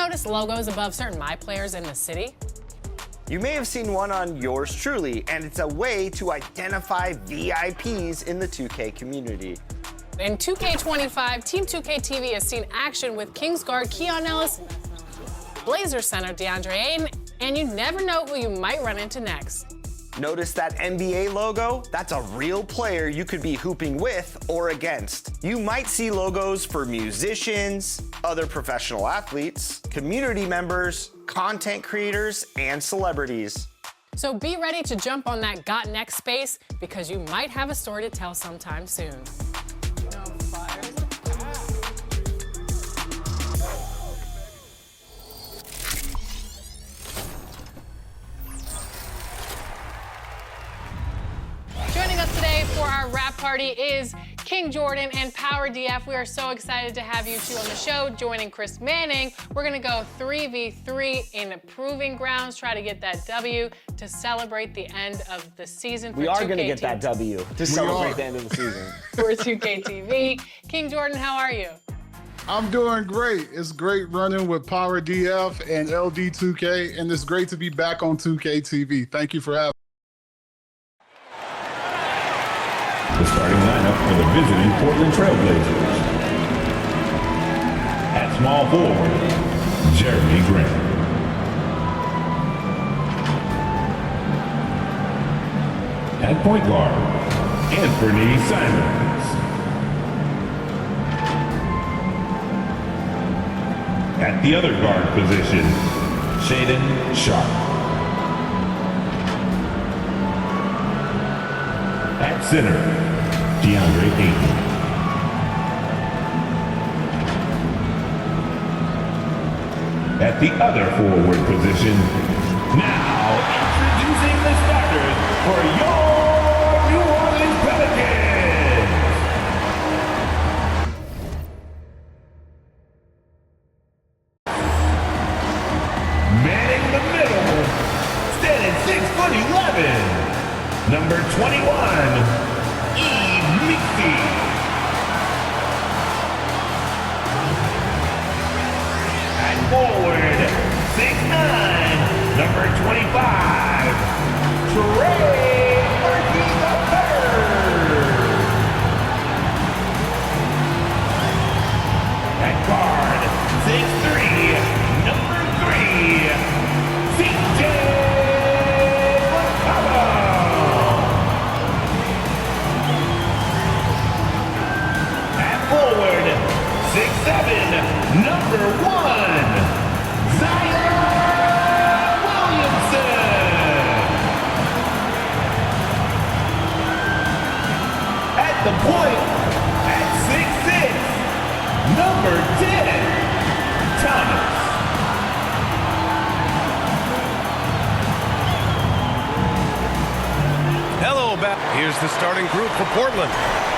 notice logos above certain My Players in the city? You may have seen one on yours truly, and it's a way to identify VIPs in the 2K community. In 2K25, Team 2K TV has seen action with Kingsguard Keon Ellis, Blazer center DeAndre Ayton, and you never know who you might run into next. Notice that NBA logo? That's a real player you could be hooping with or against. You might see logos for musicians, other professional athletes, community members, content creators, and celebrities. So be ready to jump on that Got Next space because you might have a story to tell sometime soon. Joining us today for our wrap party is King Jordan and Power DF. We are so excited to have you two on the show. Joining Chris Manning, we're gonna go 3v3 in Proving Grounds, try to get that W to celebrate the end of the season. We are gonna get that W to celebrate the end of the season. For 2K TV. King Jordan, how are you? I'm doing great. It's great running with Power DF and LD2K, and it's great to be back on 2K TV. Thank you for having me. The starting lineup for the visiting Portland Trailblazers. At small forward, Jeremy Grant. At point guard, Anthony Simons. At the other guard position, Shaedon Sharpe. At center, DeAndre Ayton. At the other forward position, now introducing the starters for your New Orleans Pelicans. Manning the middle, standing 6'11". Number 21, Yves Missi. At forward, 6'9", number 25, Trey Murphy III. At guard, 6'3", number 3, CJ. Forward, 6'7", number 1, Zion Williamson. At the point, at 6'6", number 10, Thomas. Hello, here's the starting group for Portland.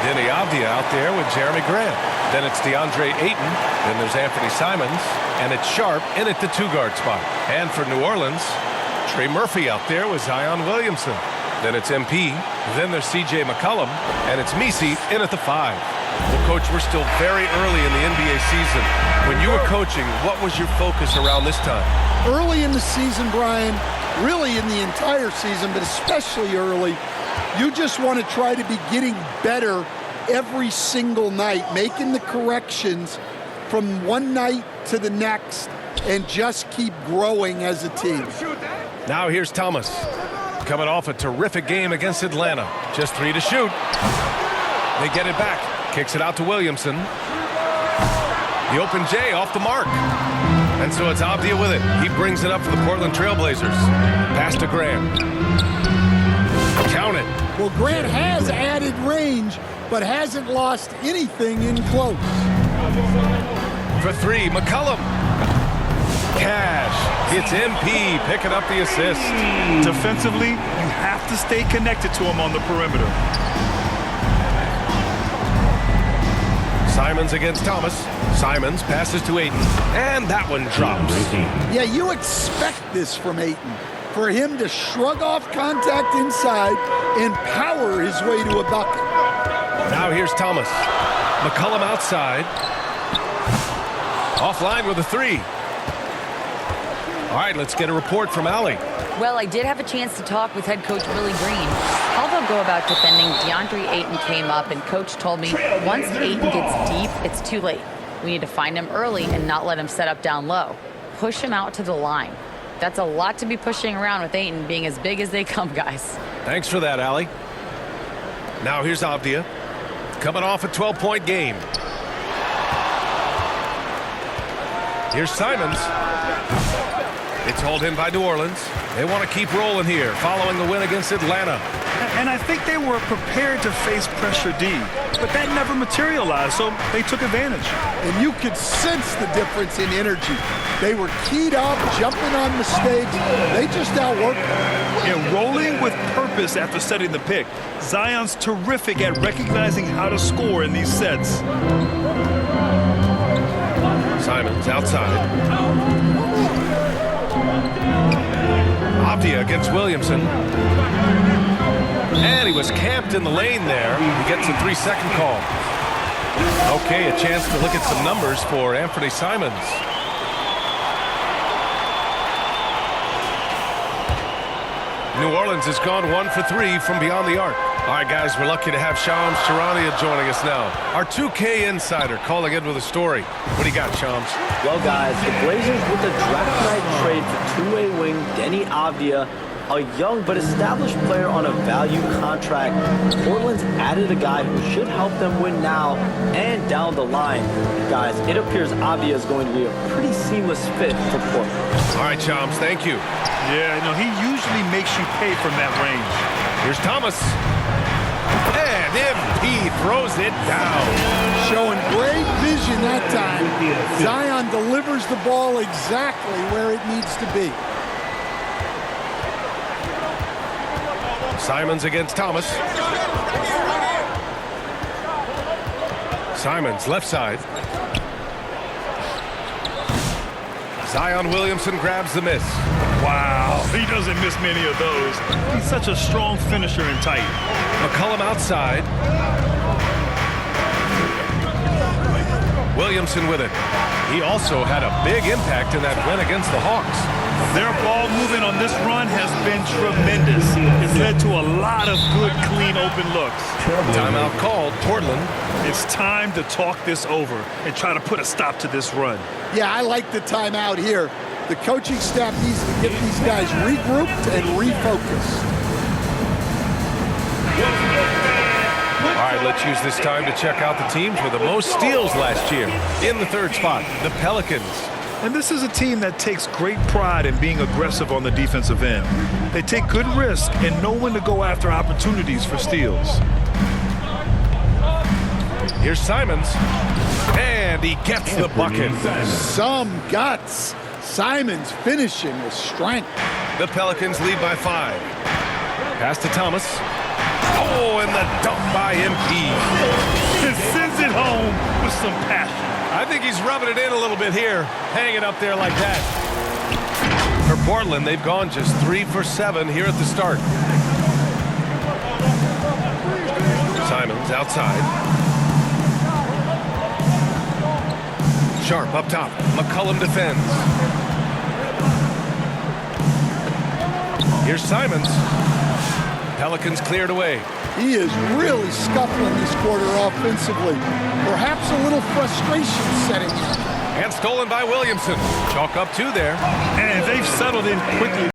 Denny Avdia out there with Jeremy Grant. Then it's DeAndre Ayton. Then there's Anthony Simons. And it's Sharpe in at the two-guard spot. And for New Orleans, Trey Murphy out there with Zion Williamson. Then it's MP. Then there's CJ McCollum. And it's Missi in at the 5. Well, Coach, we're still very early in the NBA season. When you were coaching, what was your focus around this time? Early in the season, Brian, really in the entire season, but especially early, you just want to try to be getting better every single night, making the corrections from one night to the next, and just keep growing as a team. Now here's Thomas, coming off a terrific game against Atlanta. Just 3 to shoot. They get it back. Kicks it out to Williamson. The open J off the mark. And so it's Avdia with it. He brings it up for the Portland Trailblazers. Pass to Grant. Count it. Well, Grant has added range, but hasn't lost anything in close. For 3, McCollum. Cash. It's MP picking up the assist. Defensively, you have to stay connected to him on the perimeter. Simons against Thomas. Simons passes to Ayton. And that one drops. Yeah, you expect this from Ayton. For him to shrug off contact inside and power his way to a bucket. Now here's Thomas. McCollum outside. Offline with a 3. All right, let's get a report from Allie. Well, I did have a chance to talk with head coach Willie Green. How they'll go about defending DeAndre Ayton came up, and coach told me once Ayton gets deep, it's too late. We need to find him early and not let him set up down low. Push him out to the line. That's a lot to be pushing around with Ayton being as big as they come, guys. Thanks for that, Allie. Now here's Avdia, coming off a 12-point game. Here's Simons. It's hauled in by New Orleans. They want to keep rolling here following the win against Atlanta. And I think they were prepared to face pressure D, but that never materialized, so they took advantage. And you could sense the difference in energy. They were keyed up, jumping on mistakes. They just outworked them. And rolling with purpose after setting the pick. Zion's terrific at recognizing how to score in these sets. Simons outside. Avdia against Williamson. And he was camped in the lane there. He gets a 3-second call. Okay, a chance to look at some numbers for Anthony Simons. New Orleans has gone 1 for 3 from beyond the arc. All right, guys, we're lucky to have Shams Charania joining us now. Our 2K insider calling in with a story. What do you got, Shams? Well, guys, the Blazers with the draft night trade for two-way wing Deni Avdia, a young but established player on a value contract. Portland's added a guy who should help them win now and down the line. Guys, it appears Avdia is going to be a pretty seamless fit for Portland. All right, Shams, thank you. Yeah, you know, he usually makes you pay from that range. Here's Thomas. And MP throws it down. Showing great vision that time. Zion delivers the ball exactly where it needs to be. Simons against Thomas. Simons left side. Zion Williamson grabs the miss. Wow, he doesn't miss many of those. He's such a strong finisher and tight. McCollum outside. Williamson with it. He also had a big impact in that win against the Hawks. Their ball movement on this run has been tremendous. It's led to a lot of good, clean, open looks. Timeout called. Portland. It's time to talk this over and try to put a stop to this run. Yeah, I like the timeout here. The coaching staff needs to get these guys regrouped and refocused. All right, let's use this time to check out the teams with the most steals last year. In the third spot, the Pelicans. And this is a team that takes great pride in being aggressive on the defensive end. They take good risks and know when to go after opportunities for steals. Here's Simons. And he gets the bucket. Some guts. Simons finishing with strength. The Pelicans lead by 5. Pass to Thomas. Oh, and the dunk by MP. It sends it home with some passion. I think he's rubbing it in a little bit here. Hang it up there like that. For Portland, they've gone just 3 for 7 here at the start. Simons outside. Sharp up top. McCollum defends. Here's Simons. Pelicans cleared away. He is really scuffling this quarter offensively. Perhaps a little frustration setting in. And stolen by Williamson. Chalk up 2 there. And they've settled in quickly.